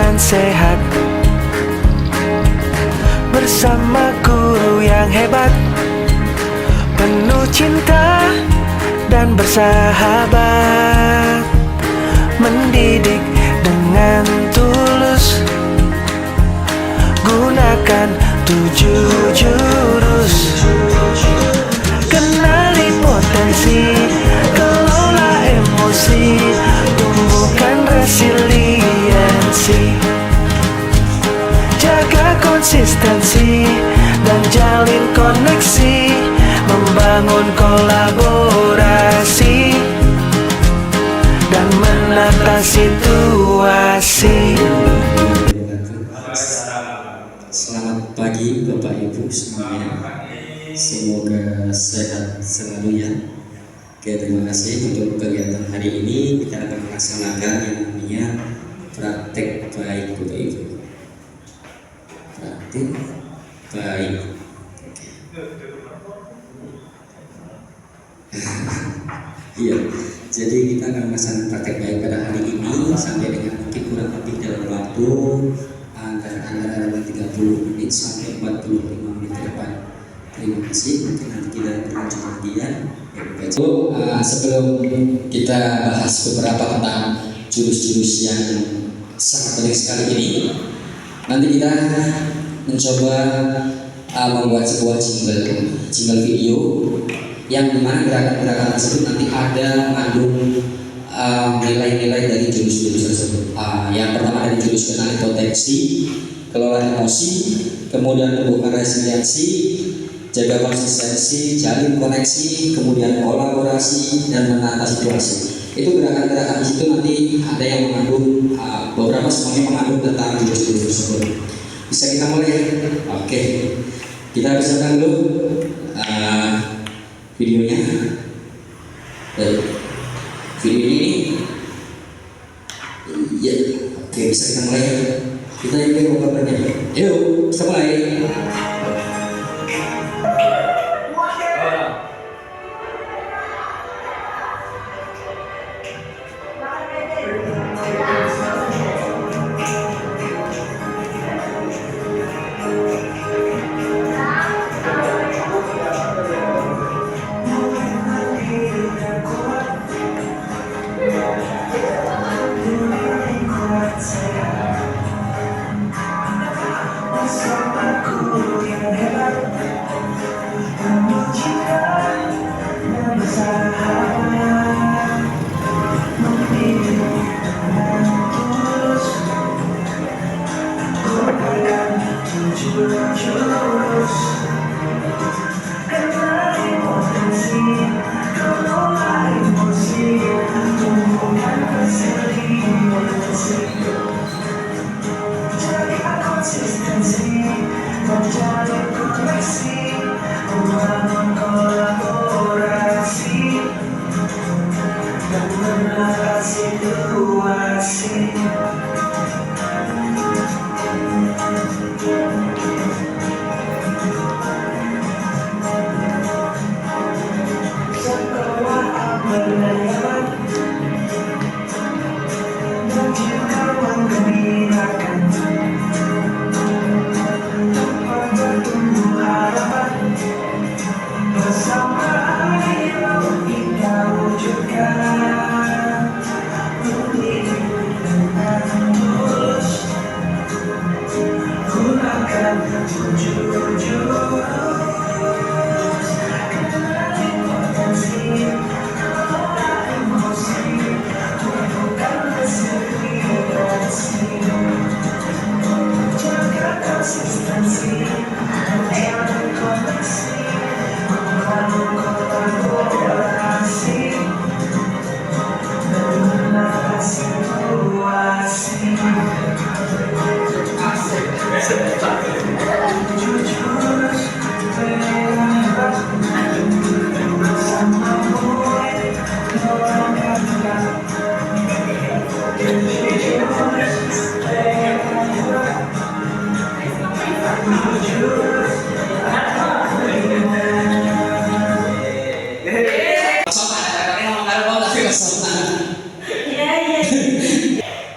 dan sehat, bersama guru yang hebat, penuh cinta dan bersahabat, mendidik dengan tulus, gunakan 7 jurus. Kenali potensi, kelola emosi, tumbuhkan resiliensi, jaga konsistensi dan jalin koneksi, membangun kolaborasi dan menata situasi. Selamat pagi Bapak Ibu semuanya. Semoga sehat selalu ya. Oke, terima kasih untuk kegiatan hari ini. Kita akan melaksanakan yang namanya praktek baik Bapak Ibu. Praktek baik. Iya, jadi kita akan melaksanakan praktek baik pada hari ini sampai dengan mungkin kurang lebih dalam waktu antara 30 menit sampai 45 menit ke depan. Terima kasih. Mungkin nanti kita berlanjut lagi ya. Sebelum kita bahas beberapa tentang jurus-jurus yang sangat penting sekali ini, nanti kita mencoba membuat sebuah jingle video yang dimana gerakan-gerakan tersebut nanti ada mengandung nilai-nilai dari jurus-jurus tersebut. Yang pertama dari jurus kenali potensi, kelola emosi, kemudian tumbuhkan resiliensi, jaga konsistensi, jalin koneksi, kemudian kolaborasi dan menata situasi. Itu gerakan-gerakan di situ nanti ada yang mengandung beberapa, semuanya mengandung tentang jurus-jurus tersebut. Bisa kita mulai ya? Oke, kita persiapkan dulu videonya. Baik. Video ini ya, oke, bisa kita mulai. Kita ingin menggambarnya. Yuk, kita mulai.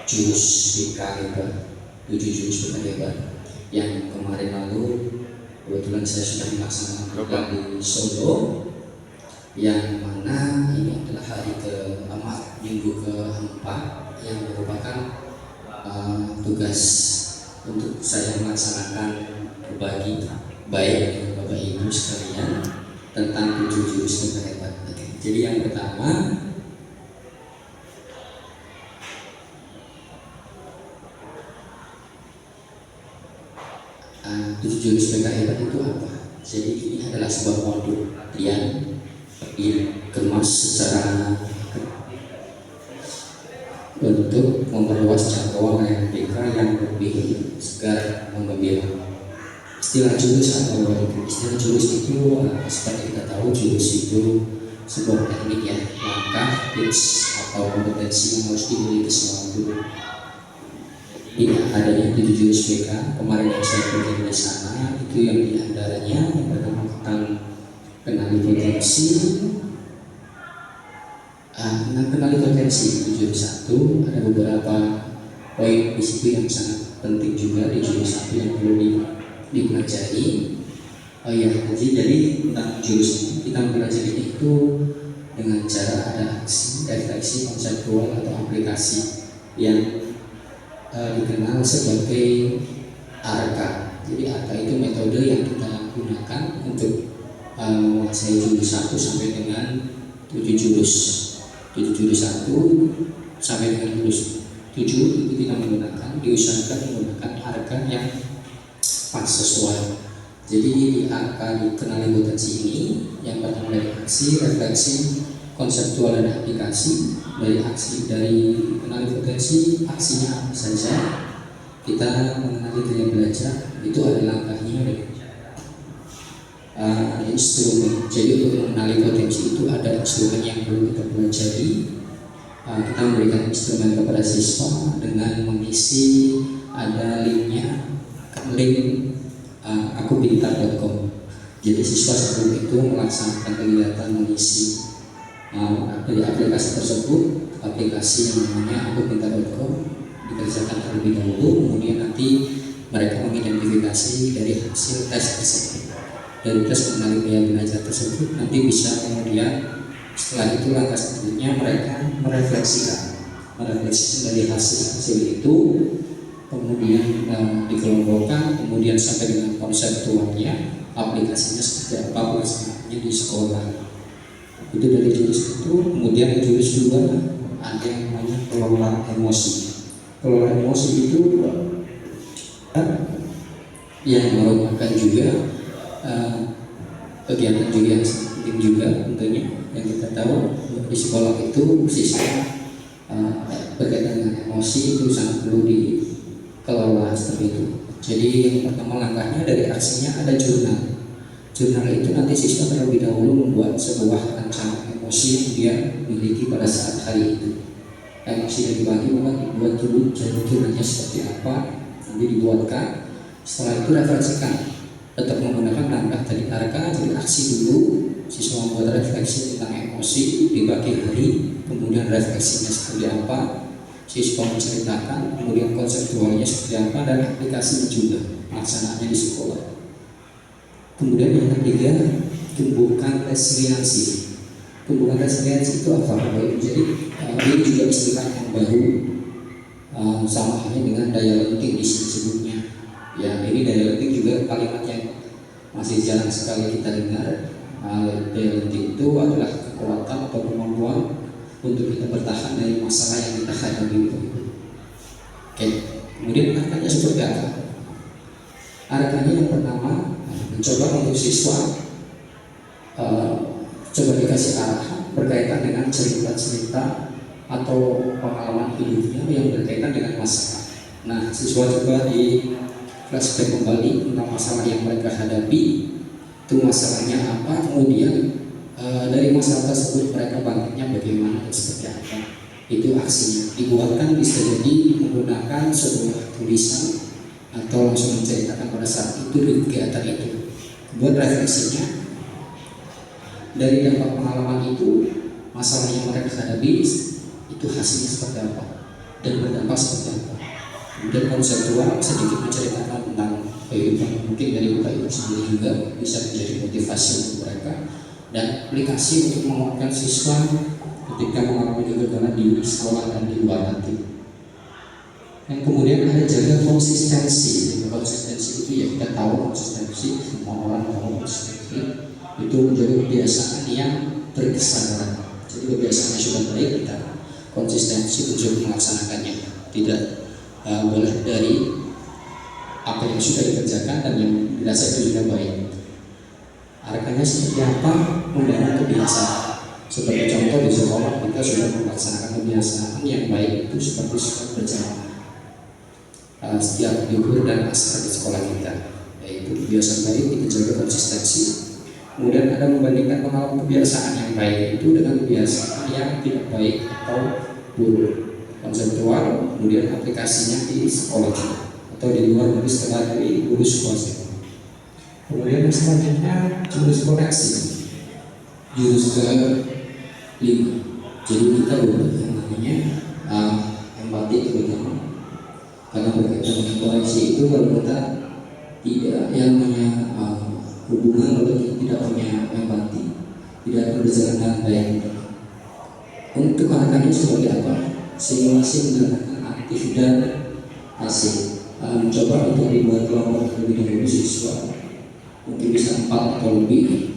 Jurus di kaliber 7 jurus PKD hebat. Yang kemarin lalu kebetulan saya sudah melaksanakan di Solo, yang mana ini adalah hari keempat, minggu keempat, yang merupakan tugas untuk saya melaksanakan berbagi baik dengan Bapak Ibu sekalian tentang 7 jurus PKD hebat. Jadi yang pertama, 7 jurus PKD hebat itu apa? Jadi ini adalah sebuah modul yang dikemas secara untuk memperluas jangkauan PK yang lebih segar menggembira. Istilah jurus itu seperti kita tahu, jurus itu sebuah teknik ya, langkah, tips atau kompetensi yang harus dimiliki sesuatu. Ini adanya 7 jurus PK kemarin yang saya berikan di sana, itu yang diantaranya yang pertama tentang kenali potensi. Kenali potensi di jurus 1 ada beberapa poin di situ yang sangat penting juga di jurus 1 yang perlu dipelajari. Jadi tentang jurus ini kita mempelajari itu dengan cara ada aksi, refleksi, konseptual atau aplikasi yang dikenal sebagai ARKA. Jadi ARKA itu metode yang kita gunakan untuk menguasai jurus 1 sampai dengan 7 jurus. 7 jurus 1 sampai dengan jurus 7 itu kita diusahakan menggunakan ARKA yang pas sesuai. Jadi di ARKA dikenali potensi ini, yang pertama dari aksi, refleksi, konseptual dan aplikasi. Dari kenali potensi, aksinya apa saja, kita mengenali gaya belajar, itu ada langkahnya. Instrumen. Jadi untuk mengenali potensi itu ada instrumen yang perlu kita pelajari. Kita memberikan instrumen kepada siswa dengan mengisi, ada linknya, link akupintar.com. Jadi siswa sebelum itu melaksanakan kegiatan mengisi dari aplikasi tersebut, aplikasi yang namanya akupintar.com dikerjakan terlebih dahulu, kemudian nanti mereka mengidentifikasi dari hasil tes tersebut. Dari tes mengenali gaya belajar tersebut, nanti bisa kemudian setelah itu langkah selanjutnya mereka merefleksikan dari hasil itu, kemudian dikelompokkan, kemudian sampai dengan konseptualnya, aplikasinya seperti apa, pelaksanaannya di sekolah. Itu dari jurus 1. Kemudian jurus 2 ada yang namanya kelola emosi. Kelola emosi itu yang merupakan juga kegiatan juga yang penting juga tentunya, yang kita tahu di sekolah itu siswa berkaitan dengan emosi itu sangat perlu dikelola seperti itu. Jadi yang pertama langkahnya dari aksinya ada jurnal. Jurnal itu nanti siswa terlebih dahulu membuat sebuah rencana emosi yang dia miliki pada saat hari itu. Emosi yang dibagi maka dibuat dulu jurnalnya seperti apa, nanti dibuatkan. Setelah itu refleksikan, tetap menggunakan langkah tadi ARKA. Jadi aksi dulu, siswa membuat refleksi tentang emosi di pagi hari, kemudian refleksinya seperti apa, siswa menceritakan, kemudian konseptualnya seperti apa, dan aplikasinya juga pelaksanaannya di sekolah. Kemudian yang ketiga, tumbuhkan resiliensi. Tumbuhkan resiliensi itu apa? Jadi ini juga istilah yang baru, sama halnya dengan daya lenting di sini sebutnya. Ya, ini daya lenting juga kalimat yang masih jarang sekali kita dengar. Daya lenting itu adalah kekuatan atau kemampuan untuk kita bertahan dari masalah yang kita hadapi. Oke, kemudian ARKA-nya seperti apa? ARKA-nya yang pertama, mencoba untuk siswa coba dikasih arahan berkaitan dengan cerita-cerita atau pengalaman hidupnya yang berkaitan dengan masalah. Nah, siswa coba di flashback kembali tentang masalah yang mereka hadapi, itu masalahnya apa, kemudian dari masalah tersebut mereka bangkitnya bagaimana dan seperti apa. Itu aksinya. Dibuatkan bisa jadi menggunakan sebuah tulisan atau langsung menceritakan pada saat itu di kegiatan itu. Buat refleksinya dari dampak pengalaman itu, masalah yang mereka hadapi itu hasilnya seperti apa dan berdampak seperti apa. Kemudian konseptual sedikit menceritakan tentang kehidupan mungkin dari Bapak Ibu sendiri juga bisa menjadi motivasi untuk mereka, dan aplikasi untuk menguatkan siswa ketika mengalami kegagalan di sekolah dan di luar nanti. Yang kemudian ada jaga konsistensi. Konsistensi itu ya kita tahu konsistensi, semua orang tahu konsistensi itu menjadi kebiasaan yang berkesandaran. Jadi kebiasaan yang sudah baik kita konsistensi untuk melaksanakannya, tidak boleh dari apa yang sudah dikerjakan dan yang dirasa itu sudah baik. Artinya seperti apa? Membangun kebiasaan. Sebagai contoh di sekolah kita sudah melaksanakan kebiasaan yang baik itu seperti sholat berjamaah setiap zuhur dan asar di sekolah kita, yaitu kebiasaan baik kita jaga konsistensi. Kemudian ada membandingkan pengalaman kebiasaan yang baik itu dengan kebiasaan yang tidak baik atau buruk. Konseptual, kemudian aplikasinya di sekolah kita atau di luar negeri setelah dari lulus sekolah. Kemudian selanjutnya jurus koneksi, jurus ke-5. Jadi kita butuh yang namanya empati terutama, karena berkaitan dengan koneksi itu kalau kita tidak yang namanya hubungan kalau kita tidak punya empati, tidak akan berjalan dengan baik. Untuk anak-anak seperti apa? Simulasi menggunakan aktif dan pasif. Mencoba untuk dibuat kelompok terlebih dahulu siswa, mungkin bisa 4 atau lebih.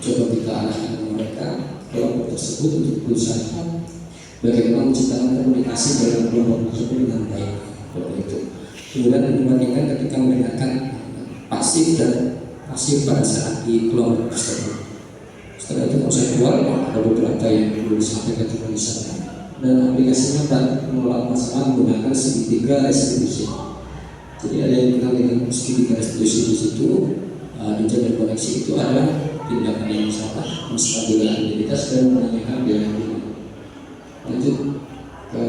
Coba kita arahkan mereka kelompok tersebut untuk berusaha bagaimana menciptakan komunikasi dalam kelompok tersebut dengan baik. Itu. Kemudian dibandingkan ketika mendengarkan pasif dan pasif pada saat di kelompok tersebut. Setelah itu konseptual, ada beberapa yang perlu disampaikan di sana. Dan aplikasinya dapat mengelola masalah menggunakan segitiga restitusi. Jadi ada yang dikenal dengan segitiga restitusi di situ. Di jalur koneksi itu ada tindakan yang salah, menstabilkan identitas dan menanyakan biaya hidup. Lanjut ke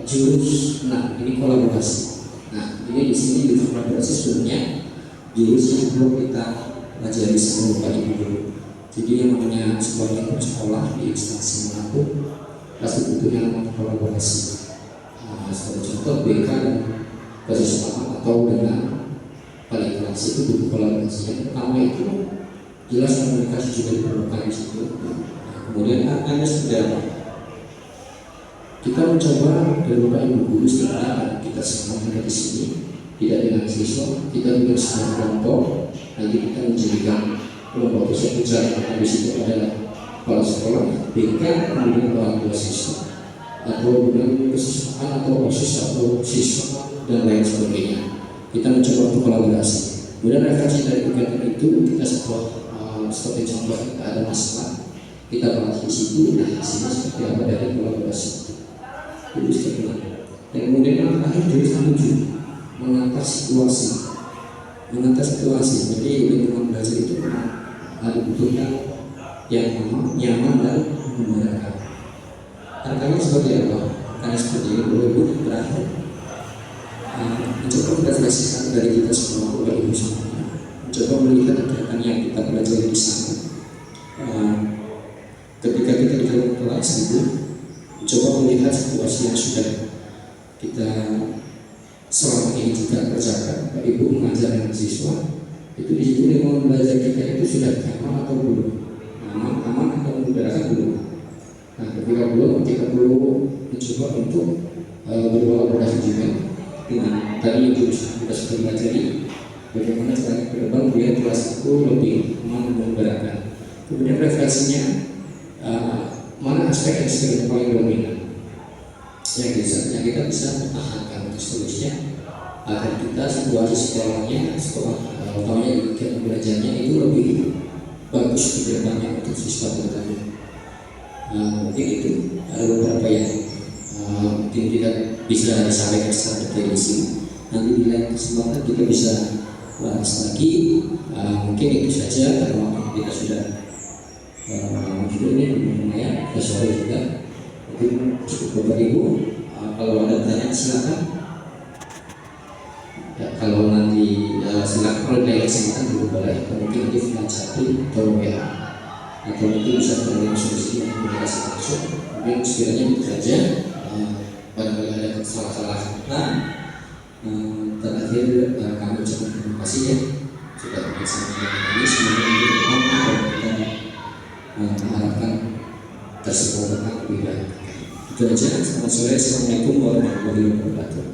jurus 6, ini kolaborasi. Nah, ini di sini jurus kolaborasi sebenarnya jurus yang perlu kita pelajari sebelum Bapak Ibu dulu. Jadi yang namanya sebuah lingkup sekolah di instansi manapun pasti butuh yang namanya kolaborasi. Sebagai contoh BK dan kesesamaan atau dengan balik kelas itu butuh kolaborasi. Yang pertama itu jelas komunikasi juga diperlukan di situ. Kemudian artinya seperti apa? Kita mencoba dari Bapak Ibu guru setelah kita semua ada di sini, tidak dengan siswa, kita bikin sebuah kelompok, nanti kita menjadikan kelompok tersebut jalan di situ adalah kepala sekolah, BK, kemudian orang tua siswa, atau dengan kesiswaan atau OSIS atau siswa dan lain sebagainya. Kita mencoba untuk kolaborasi. Kemudian referensi dari kegiatan itu kita seperti contoh kita ada masalah, kita bahas di situ, nah hasilnya seperti apa dari kolaborasi itu seperti itu. Dan kemudian yang terakhir jurus 7, mengantar situasi. Jadi lingkungan belajar itu dibutuhkan yang nyaman dan memudahkan. Artinya seperti apa? Karena seperti ini boleh berakhir. Mencoba merefleksikan dari kita semua, Bapak Ibu semuanya. Mencoba melihat kegiatan yang kita pelajari di sana. Ketika kita di dalam kelas itu, mencoba melihat situasi yang sudah kita selama ini juga kerjakan. Bapak Ibu mengajar dengan siswa, itu di situ lingkungan belajar kita itu sudah aman atau belum? Aman atau memudahkan belum? Nah, ketika belum, kita perlu mencoba untuk berkolaborasi juga dengan tadi itu kita sudah pelajari bagaimana caranya ke depan biar kelas itu lebih aman dan memudahkan. Kemudian refleksinya mana aspek yang paling dominan yang kita bisa pertahankan seterusnya agar kita situasi sekolahnya utamanya di kegiatan belajarnya itu lebih bagus ke depannya untuk siswa terutama. Mungkin itu ada beberapa yang mungkin tidak bisa disampaikan secara detail di sini. Nanti di lain kesempatan kita bisa bahas lagi. Mungkin itu saja karena waktu kita sudah ini lumayan sore juga. Mungkin cukup Bapak Ibu. Kalau ada pertanyaan silakan. Ya, kalau nanti silakan kalau ada kesempatan juga boleh. Mungkin nanti final chatting atau WA atau mungkin bisa terlalu solusi yang komunikasi langsung. Mungkin sekiranya itu saja. barangkali ada salah-salah kata. Terakhir kami ucapkan terima kasih ya sudah bersama kami. Semoga nanti ke depan kalau kita mengharapkan tersebut lebih baik. Itu aja. Selamat sore. Assalamualaikum warahmatullahi wabarakatuh.